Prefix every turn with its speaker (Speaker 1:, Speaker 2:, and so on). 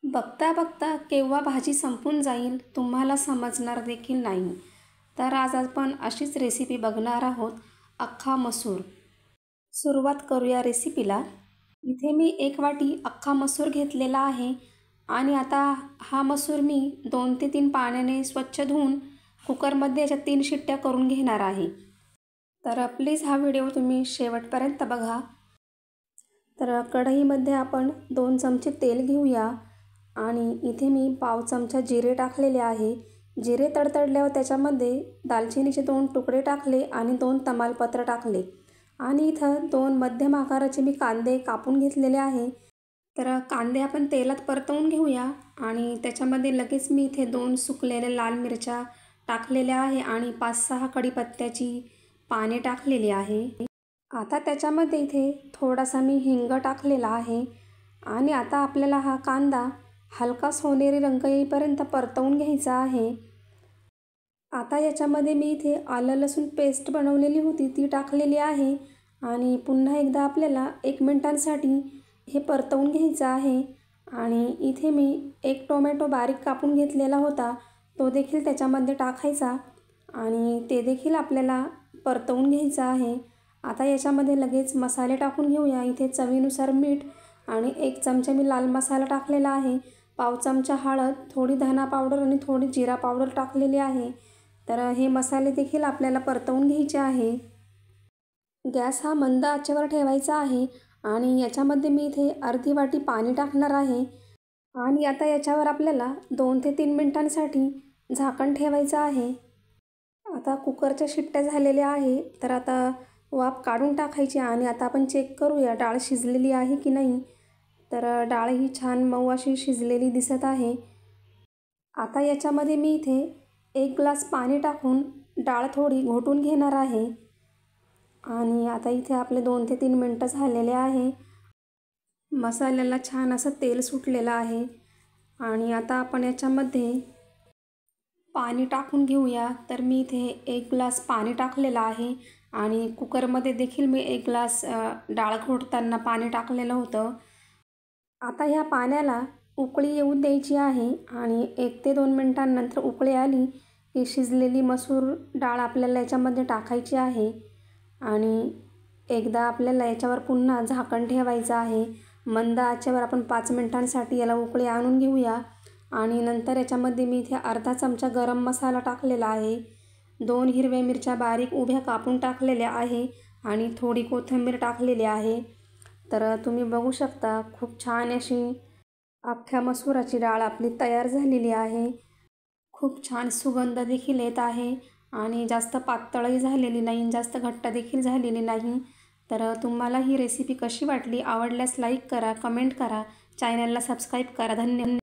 Speaker 1: बघता बघता केव्हा भाजी संपून जाईल तुम्हाला समजणार देखील नाही. तर आज आपण अशीच रेसिपी बघणार आहोत, अख्खा मसूर. सुरुवात करूया रेसिपीला. इथे मी 1 वाटी अख्खा मसूर घेतलेला आहे आणि आता हा मसूर मी 2 ते 3 पाण्याने स्वच्छ धुवून कुकरमध्ये याच्या 3 शिट्ट्या करून घेणार आहे. तर प्लीज हा व्हिडिओ तुम्ही शेवटपर्यंत बघा. तर कढईमध्ये आपण 2 चमचे तेल घेऊया आणि इथे मी पाव चमचा जिरे टाकलेले आहे. जिरे तडतडल्यावर त्याच्यामध्ये दालचिनीचे 2 तुकडे टाकले आणि 2 तमालपत्र टाकले आणि इथं 2 मध्यम आकाराचे मी कांदे कापून घेतलेले आहे. तर कांदे आपण तेलात परतवून घेऊया आणि त्याच्यामध्ये लगेच मी इथे 2 सुकलेल्या लाल मिरच्या टाकलेल्या आहे आणि 5-6 कढीपत्त्याची पाने टाकलेली आहे. आता त्याच्यामध्ये इथे थोडासा मी हिंग टाकलेला आहे आणि आता आपल्याला हा कांदा हलका सोनेरी रंग येईपर्यंत परतवून घ्यायचा आहे. आता याच्यामध्ये मी इथे आलं लसूण पेस्ट बनवलेली होती ती टाकलेली आहे आणि पुन्हा एकदा आपल्याला 1 मिनिटांसाठी हे परतवून घ्यायचं आहे. आणि इथे मी 1 टोमॅटो बारीक कापून घेतलेला होता तो देखील त्याच्यामध्ये टाकायचा आणि ते देखील आपल्याला परतवून घ्यायचं आहे. आता याच्यामध्ये लगेच मसाले टाकून घेऊया. इथे चवीनुसार मीठ आणि 1 चमचा मी लाल मसाला टाकलेला आहे. पाव चमचा हळद, थोडी धना पावडर आणि थोडी जिरा पावडर टाकलेली आहे. तर हे मसाले देखील आपल्याला परतवून घ्यायचे आहे. गॅस हा मंद आचेवर ठेवायचा आहे आणि याच्यामध्ये मी इथे अर्धी वाटी पाणी टाकणार आहे आणि आता याच्यावर आपल्याला 2 ते 3 मिनिटांसाठी झाकण ठेवायचं आहे. आता कुकरच्या शिट्ट्या झालेल्या आहे तर आता वाफ काढून टाकायची आणि आता आपण चेक करूया डाळ शिजलेली आहे की नाही. तर डाळ ही छान मऊ अशी शिजलेली दिसत आहे. आता याच्यामध्ये मी इथे 1 ग्लास पाणी टाकून डाळ थोडी घोटून घेणार आहे आणि आता इथे आपले 2 ते 3 मिनटं झालेले आहे. मसाल्याला छान असं तेल सुटलेलं आहे आणि आता आपण याच्यामध्ये पाणी टाकून घेऊया. तर मी इथे 1 ग्लास पाणी टाकलेलं आहे आणि कुकरमध्ये देखील मी 1 ग्लास डाळ घोटताना पाणी टाकलेलं होतं. आता ह्या पाण्याला उकळी येऊ द्यायची आहे आणि 1 ते 2 मिनिटांनंतर उकळी आली की शिजलेली मसूर डाळ आपल्याला याच्यामध्ये टाकायची आहे आणि एकदा आपल्याला याच्यावर पुन्हा झाकण ठेवायचं आहे. मंद आचेवर आपण 5 मिनिटांसाठी याला उकळी आणून घेऊया आणि नंतर याच्यामध्ये मी इथे अर्धा चमचा गरम मसाला टाकलेला आहे. 2 हिरव्या मिरच्या बारीक उभ्या कापून टाकलेल्या आहे आणि थोडी कोथिंबीर टाकलेली आहे. तर तुम्ही बघू शकता खूप छान अशी अख्ख्या मसुराची डाळ आपली तयार झालेली आहे. खूप छान सुगंध देखील येत आहे आणि जास्त पातळही झालेली नाही, जास्त घट्ट देखील झालेली नाही. तर तुम्हाला ही रेसिपी कशी वाटली? आवडल्यास लाईक करा, कमेंट करा, चॅनलला सबस्क्राईब करा. धन्यवाद.